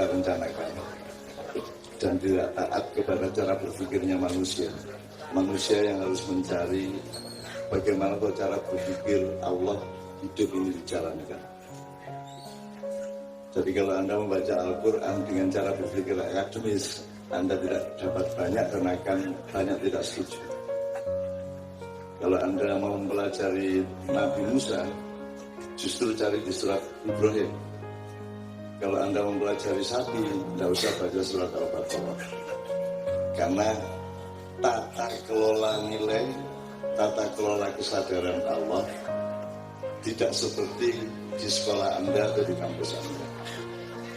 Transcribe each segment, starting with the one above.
kita rencanakan dan tidak taat kepada cara berpikirnya manusia. Manusia yang harus mencari bagaimana cara berpikir Allah hidup ini dijalankan. Jadi kalau Anda membaca Al-Quran dengan cara berpikir akademis, Anda tidak dapat banyak karena akan banyak tidak setuju. Kalau Anda mau mempelajari Nabi Musa, justru cari di surat Ibrahim. Kalau Anda mempelajari sapi, tidak usah baca surat Al-Baqarah. Karena tata kelola nilai, tata kelola kesadaran Allah tidak seperti di sekolah Anda atau di kampus Anda.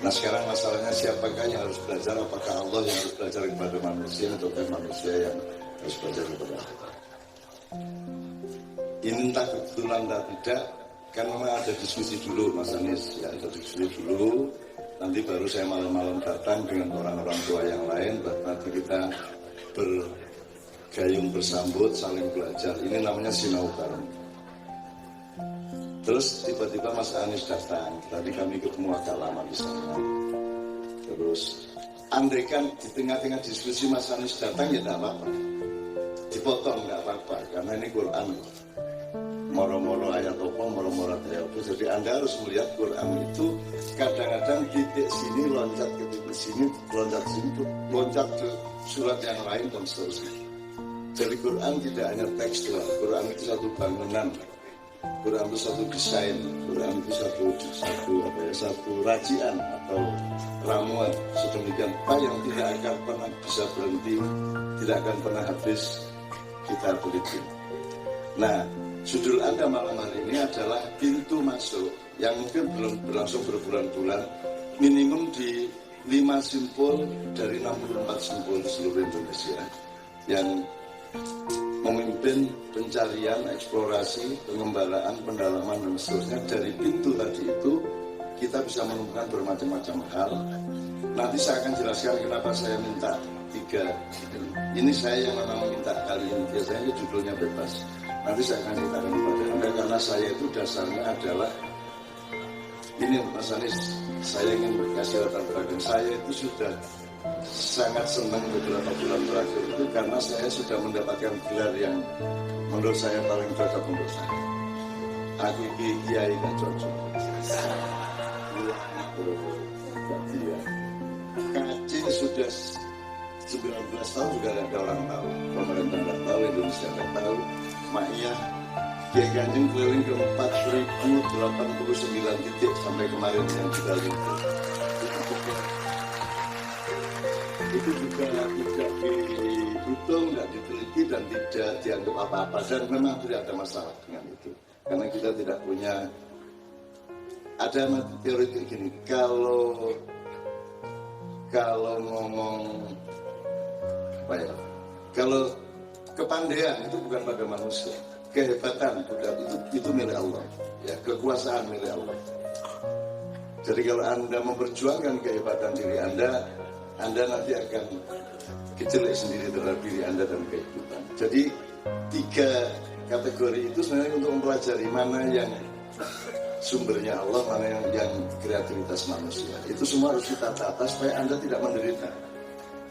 Nah sekarang masalahnya siapakah yang harus belajar? Apakah Allah yang harus belajar kepada manusia atau manusia yang harus belajar kepada Allah? Ini entah kebetulan atau tidak, kan memang ada diskusi dulu Mas Anies, ya ada diskusi dulu. Nanti baru saya malam-malam datang dengan orang-orang tua yang lain, nanti kita bergayung bersambut, saling belajar. Ini namanya sinau bareng. Terus tiba-tiba Mas Anies datang, tadi kami ketemu agak lama di sana. Terus andaikan di tengah-tengah diskusi Mas Anies datang ya tidak apa-apa, dipotong tidak apa-apa, karena ini Quran. Moro-moro ayat apa, moro-moro ayat apa. Jadi Anda harus melihat Quran itu kadang-kadang titik sini loncat ke titik sini, loncat sini, loncat ke surat yang lain dan seterusnya. Jadi Quran tidak hanya tekstual, Quran itu satu bangunan. Quran itu satu desain, Quran itu satu racian atau ramuan sedemikian rupa yang tidak akan pernah bisa berhenti, tidak akan pernah habis kita teliti. Nah, judul Anda malam hari ini adalah pintu masuk yang mungkin belum berlangsung berbulan-bulan, minimum di 5 simpul dari 64 simpul di seluruh Indonesia yang memimpin pencarian, eksplorasi, pengembaraan, pendalaman dan seterusnya. Dari pintu tadi itu kita bisa menemukan bermacam-macam hal. Nanti saya akan jelaskan kenapa saya minta 3. Ini saya yang memang minta kali ini, biasanya judulnya bebas. Nanti saya akan ceritakan kepada Anda karena saya itu dasarnya adalah ini Mas Anies, saya ingin berkasih latar belakang. Saya itu sudah sangat senang beberapa bulan terakhir itu karena saya sudah mendapatkan gelar yang menurut saya paling cocok untuk saya. Aku kiai gak cocok. Kacil sudah 19 tahun juga ada orang tahu, pemerintah nggak tahu, Indonesia nggak tahu. Maknya Kiai Kanjeng keliling ke 4.089 titik sampai kemarin yang kita lihat. Itu juga tidak dihitung, tidak diteliti dan tidak dianggap apa-apa, dan memang tidak ada masalah dengan itu karena kita tidak punya. Ada teori kayak gini, kalau ngomong apa ya, kalau kepandaian itu bukan pada manusia, kehebatan itu milik Allah, ya, kekuasaan milik Allah. Jadi kalau Anda memperjuangkan kehebatan diri Anda nanti akan kejelek sendiri terhadap diri Anda dan kehidupan. Jadi 3 kategori itu sebenarnya untuk mempelajari mana yang sumbernya Allah, mana yang kreativitas manusia. Itu semua harus kita tata supaya Anda tidak menderita.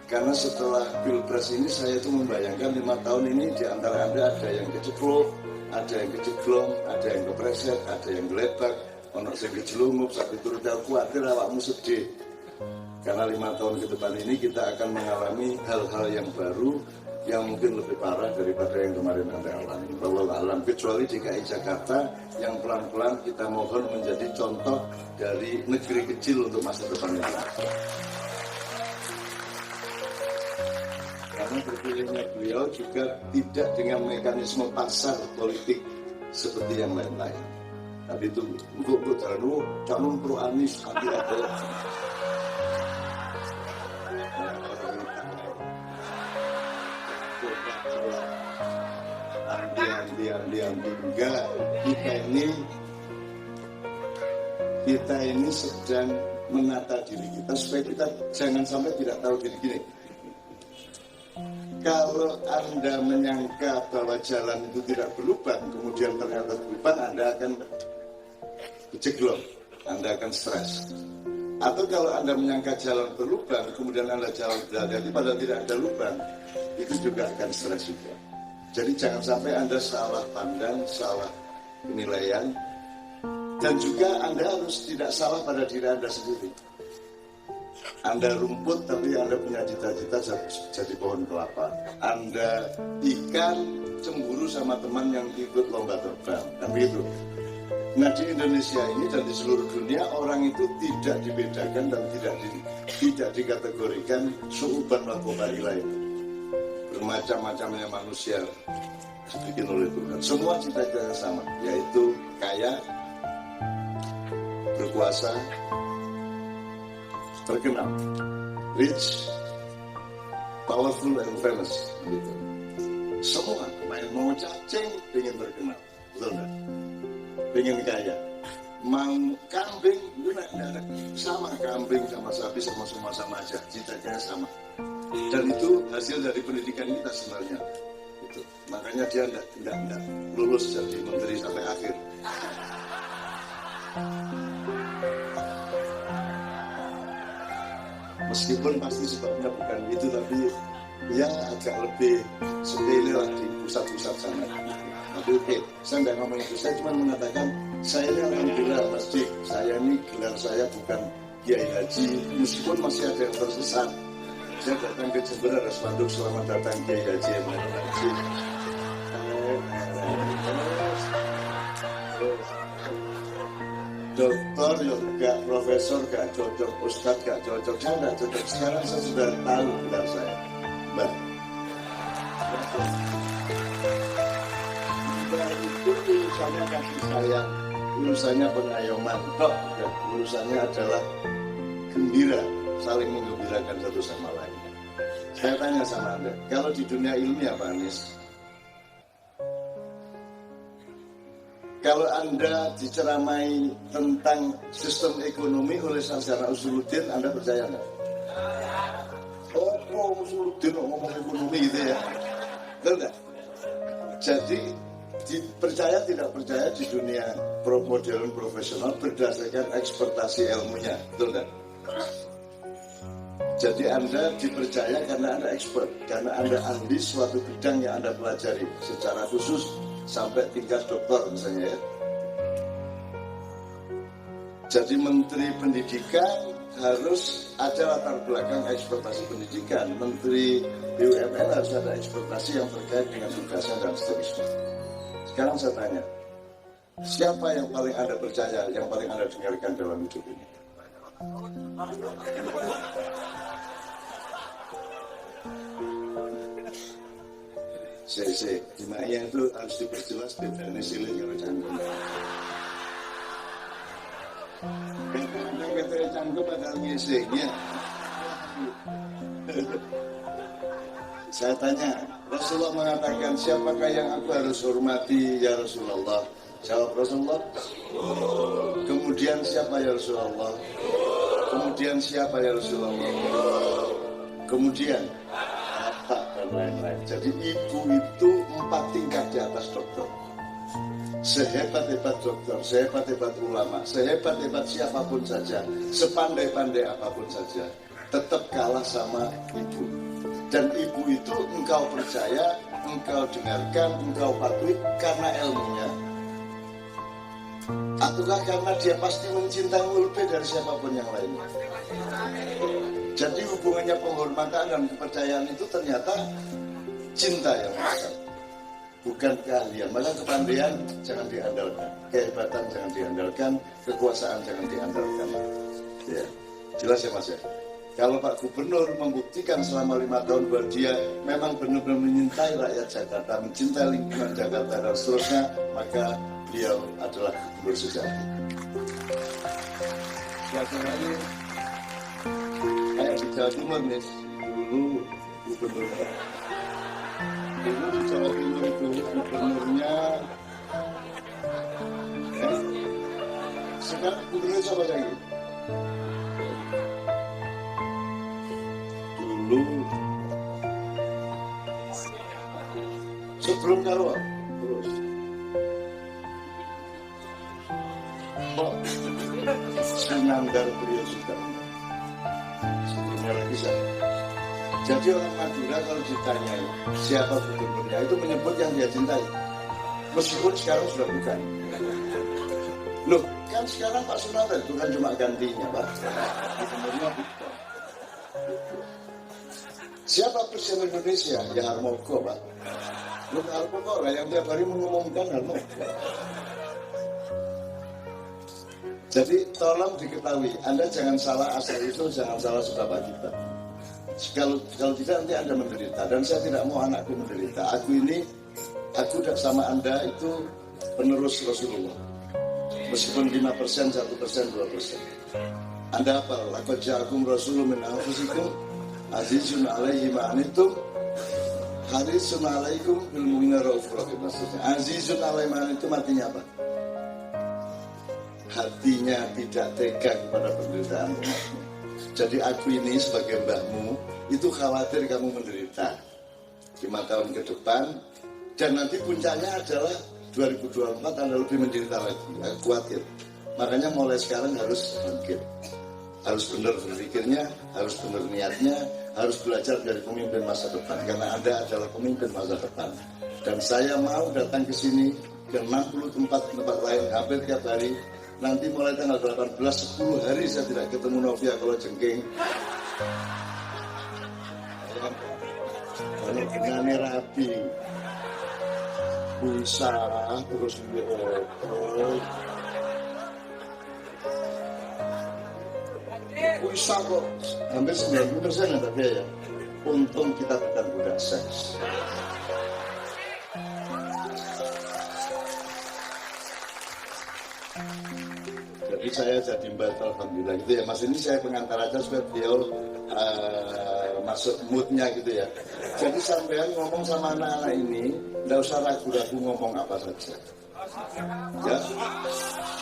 Karena setelah Pilpres ini saya itu membayangkan 5 tahun ini di antara Anda ada yang keceplok, ada yang keceglong, ada yang kepreset, ada yang geletak, ono sing kejelungup, sampai turut khawatir awakmu sedih. Karena 5 tahun ke depan ini kita akan mengalami hal-hal yang baru yang mungkin lebih parah daripada yang kemarin Anda alami. Wallahu a'lam, kecuali DKI Jakarta yang pelan-pelan kita mohon menjadi contoh dari negeri kecil untuk masa depan yang akan. Karena terpilihnya beliau juga tidak dengan mekanisme pasar politik seperti yang lain-lain. Tapi itu untuk calon pro Anies nanti ada enggak. Kita ini sedang menata diri kita supaya kita jangan sampai tidak tahu diri gini. Kalau Anda menyangka bahwa jalan itu tidak berlubang, kemudian ternyata berlubang, Anda akan kejeglong, Anda akan stres. Atau kalau Anda menyangka jalan berlubang, kemudian Anda jalan berhati-hati padahal tidak ada lubang, itu juga akan stres juga. Jadi jangan sampai Anda salah pandang, salah penilaian, dan juga Anda harus tidak salah pada diri Anda sendiri. Anda rumput tapi Anda punya cita-cita jadi pohon kelapa. Anda ikan cemburu sama teman yang ikut lomba terbang, kan begitu. Nah di Indonesia ini dan di seluruh dunia orang itu tidak dibedakan dan tidak dikategorikan suuban lakukan lain. Bermacam-macamnya manusia dibikin oleh Tuhan. Semua cita-citanya sama, yaitu kaya, berkuasa, terkenal, rich, powerful and famous. Gitu. Semua mau cacing ingin terkenal, betul nggak? Pengen kaya, mau kambing, sama kambing sama sapi sama aja, cita-citanya sama. Dan itu hasil dari pendidikan kita sebenarnya. Itu. Makanya dia tidak lulus jadi menteri sampai akhir. Meskipun pasti sebabnya bukan itu, tapi ya agak lebih sepele lah di pusat-pusat sana. Tapi oke, saya nggak ngomong itu, saya cuma mengatakan saya ini alhamdulillah masjid, saya ini gelar saya bukan Kiai Haji, meskipun masih ada yang tersesat. Saya datang ke Jember ada spanduk selamat datang Kiai Haji Emmanuel Haji. Doktor juga, profesor gak cocok, ustadz gak cocok, saya gak cocok. Sekarang saya sudah tahu gelar saya, Mbak. Itu urusannya kasih sayang, urusannya pengayoman, urusannya adalah gembira, saling menggembirakan satu sama lain. Saya tanya sama Anda, kalau di dunia ilmiah Pak Anies, kalau Anda diceramai tentang sistem ekonomi oleh Sarjana Usuluddin, Anda percaya nggak? Oh, Usuluddin ngomong ekonomi gitu ya. Betul nggak? Jadi, percaya tidak percaya di dunia modern profesional berdasarkan ekspektasi ilmunya. Betul nggak? Jadi Anda dipercaya karena Anda expert, karena Anda ahli suatu bidang yang Anda pelajari secara khusus sampai tingkat doktor misalnya ya. Jadi Menteri Pendidikan harus ada latar belakang ekspektasi pendidikan. Menteri BUMN harus ada ekspektasi yang terkait dengan tugasnya dan seterusnya. Sekarang saya tanya, siapa yang paling Anda percaya, yang paling Anda dengarkan dalam hidup ini? Gimana itu harus diperjelas bedanya silih kalau canggung. Bedanya canggung padahal ngisingnya. Saya tanya, Rasulullah mengatakan siapakah yang aku harus hormati ya Rasulullah? Jawab Rasulullah. Kemudian siapa ya Rasulullah? Kemudian siapa ya Rasulullah? Kemudian dan lain-lain. Jadi ibu itu 4 tingkat di atas dokter. Sehebat-hebat dokter, sehebat-hebat ulama, sehebat-hebat siapapun saja, sepandai-pandai apapun saja, tetap kalah sama ibu. Dan ibu itu engkau percaya, engkau dengarkan, engkau patuhi karena ilmunya. Ataukah karena dia pasti mencintaimu lebih dari siapapun yang lainnya. Jadi hubungannya penghormatan dan kepercayaan itu ternyata cinta yang besar, bukan keahlian. Maka kepandaian jangan diandalkan, kehebatan jangan diandalkan, kekuasaan jangan diandalkan. Ya, jelas ya Mas ya. Kalau Pak Gubernur membuktikan selama 5 tahun bahwa dia memang benar-benar menyintai rakyat Jakarta, mencintai lingkungan Jakarta dan seterusnya, maka beliau adalah gubernur sejati. Suasananya kayak di Jawa Timur nih, dulu gubernurnya. Dulu di Jawa Timur itu gubernurnya, sekarang gubernurnya siapa lagi? Dulu sebelum Karwa terus kok Sinandar beliau juga Jadi orang Madura kalau ditanya siapa gubernurnya itu menyebut yang dia cintai. Meskipun sekarang sudah bukan. Loh, kan sekarang Pak Sunarto itu kan cuma gantinya, Pak. Gubernurnya bukan. Siapa Presiden Indonesia? Ya Harmoko, Pak. Loh, Harmoko lah yang tiap hari mengumumkan Harmoko. Jadi tolong diketahui, Anda jangan salah asal itu, jangan salah sebab akibat. Kalau tidak nanti Anda menderita, dan saya tidak mau anakku menderita. Aku sama Anda itu penerus Rasulullah. Meskipun 5%, 1%, 2%. Anda apa? Laqad ja'akum rasulun min anfusikum azizun 'alaihi ma anittum harisun 'alaikum bil mu'minina raufur rahim. Maksudnya azizun 'alaihi ma anittum artinya apa? Hatinya tidak tega kepada penderitaan umatmu. Jadi aku ini sebagai mbahmu itu khawatir kamu menderita 5 tahun ke depan, dan nanti puncaknya adalah 2024 Anda lebih menderita lagi. Aku khawatir. Makanya mulai sekarang harus bangkit, harus benar berpikirnya, harus benar niatnya, harus belajar dari pemimpin masa depan, karena Anda adalah pemimpin masa depan. Dan saya mau datang ke sini ke 60 tempat lain hampir tiap hari. Nanti mulai tanggal 18, 10 hari saya tidak ketemu Novia kalau jengking. Kalau benane rapi, bisa terus bisa kok hampir 90% ada biaya. Untung kita bukan budak seks. Jadi saya jadi batal alhamdulillah gitu ya Mas. Ini saya pengantar aja supaya beliau masuk moodnya gitu ya. Jadi sampean ngomong sama anak-anak ini nggak usah ragu-ragu ngomong apa saja ya.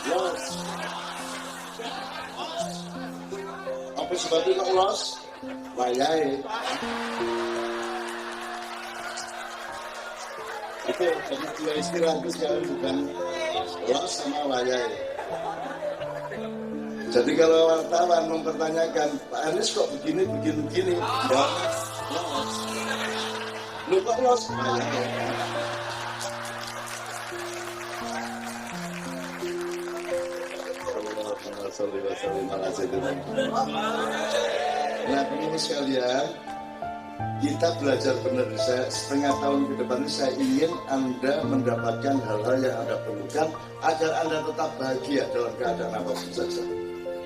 Los apa sebabnya kok los? Wayai itu jadi dua istilah itu sekarang bukan los sama wayai. Jadi kalau wartawan mempertanyakan Pak Anies kok begini, ya los. Lu kok los? Nah, ini sekalian, kita belajar benar. Saya setengah tahun ke depan ini saya ingin Anda mendapatkan hal-hal yang Anda perlukan agar Anda tetap bahagia dalam keadaan apapun saja.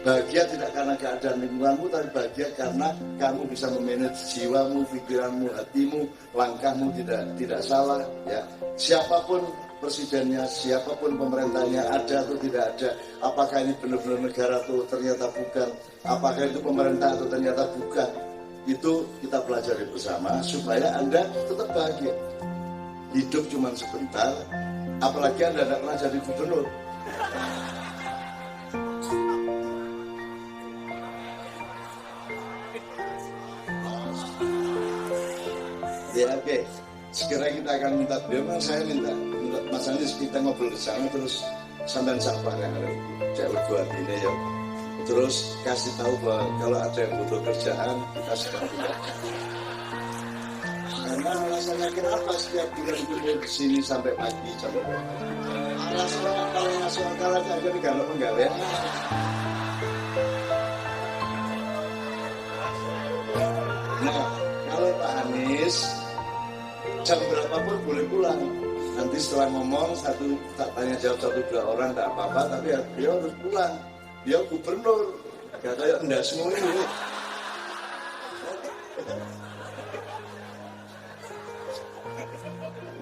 Bahagia tidak karena keadaan lingkunganmu, tapi bahagia karena kamu bisa memanage jiwamu, pikiranmu, hatimu, langkahmu tidak salah. Ya, siapapun presidennya, siapapun pemerintahnya, ada atau tidak ada, apakah ini benar-benar negara atau ternyata bukan, apakah itu pemerintah atau ternyata bukan, itu kita pelajari bersama supaya Anda tetap bahagia. Hidup cuma sebentar, apalagi Anda tidak pernah jadi gubernur. Ya oke, segera kita akan minta beliau, saya minta Mas Anies kita ngobrol bersama terus sampai sabar yang ada jauh buat ini ya. Terus kasih tahu bahwa kalau ada yang butuh kerjaan kita sedang tidak. Karena alasannya kenapa setiap bulan itu di sini sampai pagi sampai alasannya kalau ngasih akal aja jadi kalau penggawean. Nah kalau Pak Anies jam berapapun boleh pulang. Nanti setelah ngomong tak tanya jawab 1-2 orang tak apa-apa, tapi ya dia harus pulang. Dia gubernur, gak kayak enggak semua ini.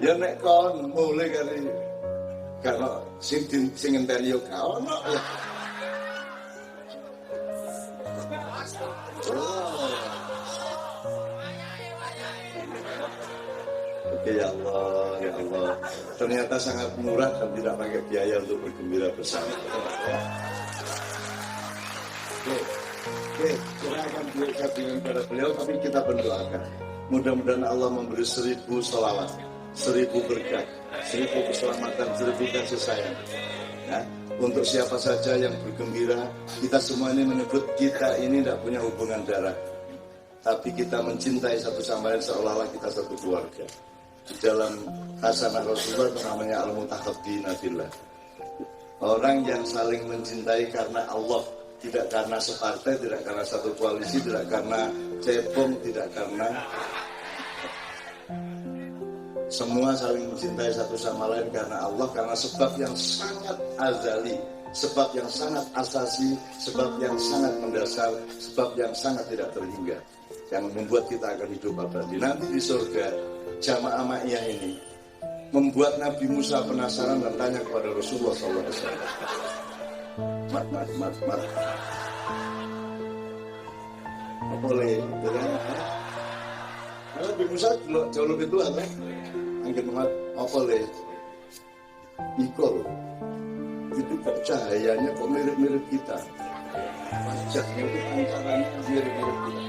Ya nek kon mulai kali kalau sing ngenteni yo gak ono ya. Ya Allah, ya Allah. Ternyata sangat murah dan tidak pakai biaya untuk bergembira bersama. Oke, kita akan berikan dengan pada beliau, tapi kita berdoakan. Mudah-mudahan Allah memberi 1000 sholawat, 1000 berkah, 1000 keselamatan, 1000 kasih sayang. Ya, untuk siapa saja yang bergembira, kita semua ini menyebut kita ini tidak punya hubungan darah. tapi kita mencintai satu sama lain seolah-olah kita satu keluarga. Di dalam hasanah Rasulullah itu namanya al-mutahabbina fillah. Orang yang saling mencintai karena Allah, tidak karena separtai, tidak karena satu koalisi, tidak karena cebong, tidak karena semua saling mencintai satu sama lain karena Allah, karena sebab yang sangat azali, sebab yang sangat asasi, sebab yang sangat mendasar, sebab yang sangat tidak terhingga, yang membuat kita akan hidup abadi. Nanti di surga, jamaah ma'iyah ini membuat Nabi Musa penasaran dan tanya kepada Rasulullah SAW. Mat. Apa boleh? Karena Nabi Musa jauh lebih tua kan? Angkat mat, apa boleh? Ikol. Itu kok cahayanya kok mirip-mirip kita. Wajahnya itu pancarannya mirip-mirip kita.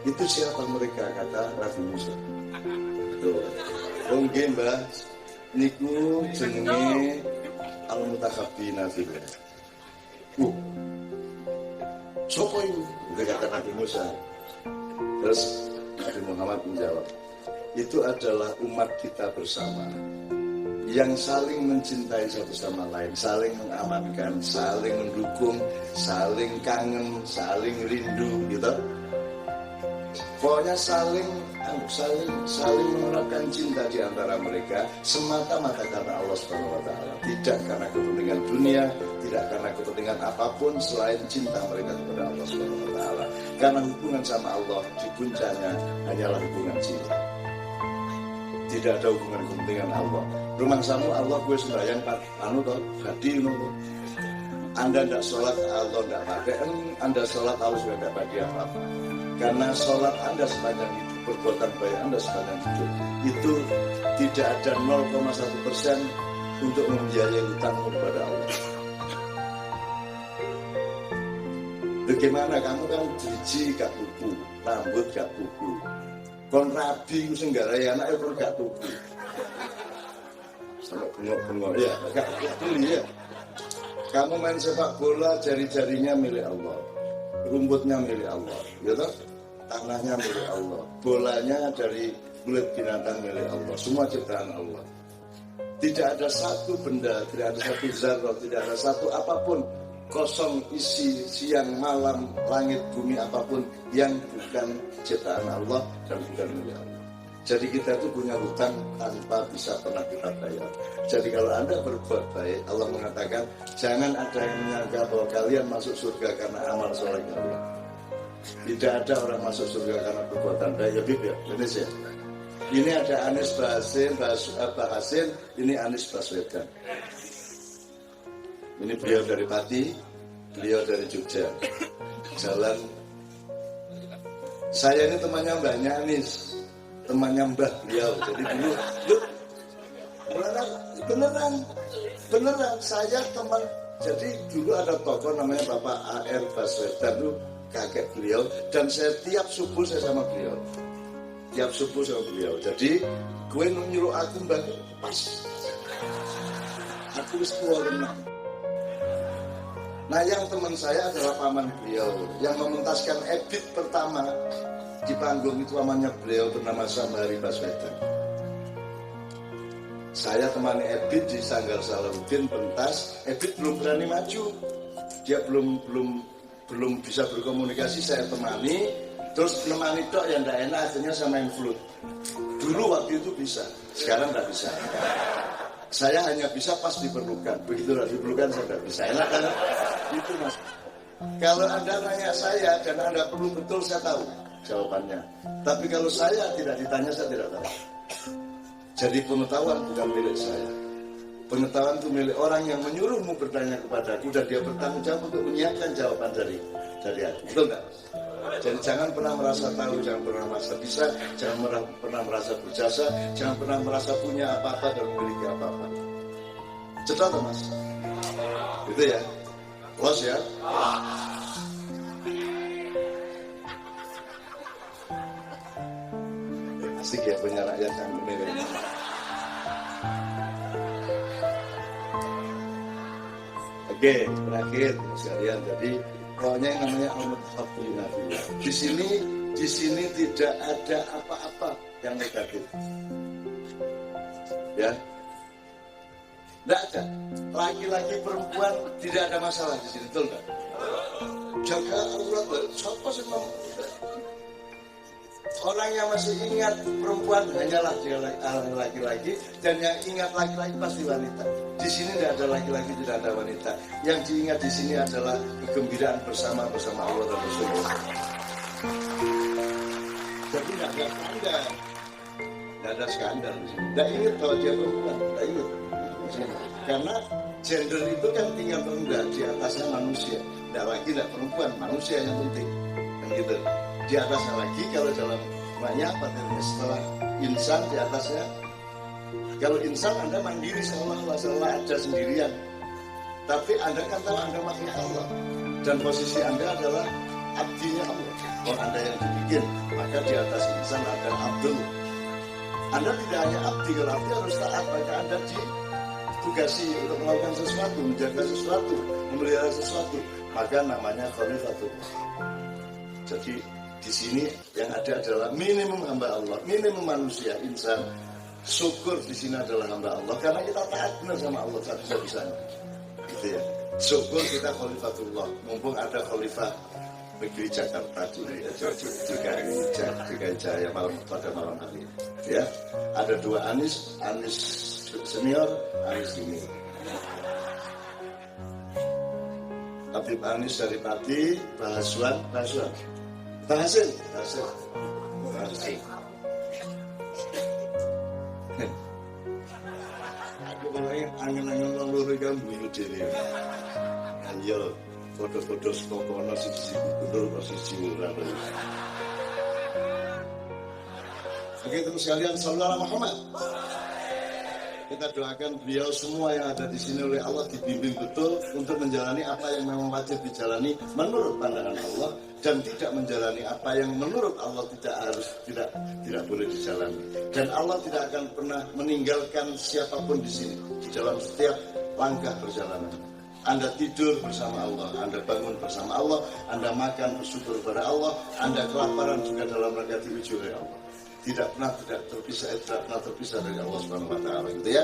Itu siapa mereka, kata Nabi Musa. Nggih Mbah, niku jenenge al-mutahabbina fillah. Sopo itu? Udah kata Nabi Musa. Terus Nabi Muhammad menjawab, itu adalah umat kita bersama yang saling mencintai satu sama lain, saling mengamankan, saling mendukung, saling kangen, saling rindu, gitu. Pokoknya saling menerapkan cinta di antara mereka semata-mata karena Allah Subhanahu wa taala, tidak karena kepentingan dunia, tidak karena kepentingan apapun selain cinta mereka kepada Allah Subhanahu wa taala. Karena hubungan sama Allah di puncaknya hanyalah hubungan cinta. Tidak ada hubungan kepentingan Allah. Rumah samu Allah gue sembahyang hadi ngono. Anda tidak sholat Allah tidak pakai, Anda sholat Allah sudah tidak pakai apa-apa. Karena sholat Anda sepanjang hidup, perbuatan baik Anda sepanjang hidup, itu tidak ada 0,1% untuk membiayai hutangmu kepada Allah. Bagaimana kamu kan driji gak tuku, rambut gak tuku, kon rabi sing garai anak itu gak tuku, sampai bengok-bengok ya, gak beli ya. Kamu main sepak bola, jari-jarinya milik Allah, rumputnya milik Allah, gitu? Tanahnya milik Allah, bolanya dari kulit binatang milik Allah, semua ciptaan Allah. Tidak ada satu benda, tidak ada satu zarah, tidak ada satu apapun kosong isi siang malam langit bumi apapun yang bukan ciptaan Allah dan bukan milik Allah. Jadi kita itu punya hutang tanpa bisa pernah kita bayar. Jadi kalau Anda berbuat baik, Allah mengatakan jangan ada yang menyangka bahwa kalian masuk surga karena amal soleh kalian. Tidak ada orang masuk surga karena perbuatan baik. Ya Bib ya, Indonesia. Ini ada Anies Bahasin, ini Anies Baswedan. Ini beliau dari Pati, beliau dari Jogja. Jalan. Saya ini temannya Mbaknya Anies, temannya Mbah beliau. Jadi dulu, beneran saya teman. Jadi dulu ada tokoh namanya Bapak A.R. Baswedan, dulu kakek beliau, dan saya tiap subuh saya sama beliau. Tiap subuh sama beliau. Jadi gue nyuruh aku Mbak pas. Aku wis tua renang. Nah yang teman saya adalah paman beliau yang mementaskan ebit pertama di panggung itu, pamannya beliau bernama Sambari Baswedan. Saya temani Ebit di Sanggar Salahuddin pentas. Ebit belum berani maju, dia belum bisa berkomunikasi. Saya temani, terus temani tok yang tidak enak, akhirnya saya main flute. Dulu waktu itu bisa, sekarang tidak bisa. Saya hanya bisa pas diperlukan. Begitu diperlukan saya tidak bisa. Enak kan? Itu mas. Kalau Anda nanya saya dan Anda perlu betul, saya tahu jawabannya. Tapi kalau saya tidak ditanya, saya tidak tahu. Jadi pengetahuan bukan milik saya. Pengetahuan itu milik orang yang menyuruhmu bertanya kepadaku dan dia bertanggung jawab untuk menyiapkan jawaban dari aku. Betul nggak? Jadi jangan pernah merasa tahu, jangan pernah merasa bisa, jangan pernah merasa berjasa, jangan pernah merasa punya apa-apa dan memiliki apa-apa. Cepat toh mas? Gitu ya? Close ya? Asik ya punya rakyat yang memilih. Oke, terakhir sekalian. Jadi pokoknya yang namanya al-mutafaqina fillah. Di sini tidak ada apa-apa yang negatif. Ya. Tidak ada. Laki-laki perempuan tidak ada masalah di sini, betul nggak? Jaga aurat, siapa sih mau? Orang yang masih ingat perempuan hanyalah dia laki-laki, dan yang ingat laki-laki pasti wanita. Di sini tidak ada laki-laki, tidak ada wanita. Yang diingat di sini adalah kegembiraan bersama Allah dan Rasulullah. Jadi tidak ada skandal, tidak ada skandal. Tidak ingat kalau dia perempuan, tidak ingat. Karena gender itu kan tinggal rendah, di atasnya manusia. Tidak lagi tidak perempuan, manusia yang penting. Kan gitu. Di atasnya lagi kalau dalam banyak materinya setelah insan di atasnya. Kalau insan Anda mandiri seolah-olah ada sendirian. Tapi Anda kan tahu Anda makhluk Allah. Dan posisi Anda adalah abdinya Allah. Kalau Anda yang dibikin, maka di atas insan ada abdul. Anda tidak hanya abdi, kalau abdi harus taat, maka Anda ditugasi untuk melakukan sesuatu, menjaga sesuatu, memelihara sesuatu. Maka namanya khalifatullah. Jadi di sini yang ada adalah minimum hamba Allah, minimum manusia, insan. Syukur di sini adalah hamba Allah karena kita taat benar sama Allah bisa-bisanya. Gitu ya. Syukur kita khalifatullah. Mumpung ada khalifah negeri Jakarta di DKI Jaya pada malam hari. Ya, ada dua Anies senior, Anies ini. Habib Anies dari Pati, Bahasin. Aku mulai angen-angen loro kan buyu dhewe. Ayo foto-foto sekokono siji gubernur siji lurah. Oke, terus sekalian sallallahu Muhammad. Kita doakan beliau semua yang ada di sini oleh Allah dibimbing betul untuk menjalani apa yang memang wajib dijalani menurut pandangan Allah dan tidak menjalani apa yang menurut Allah tidak boleh dijalani. Dan Allah tidak akan pernah meninggalkan siapapun di sini di dalam setiap langkah perjalanan. Anda tidur bersama Allah, Anda bangun bersama Allah, Anda makan bersyukur kepada Allah, Anda kelaparan juga dalam rangka diuji oleh Allah. Tidak pernah terpisah dari Allah Subhanahu wa taala gitu ya.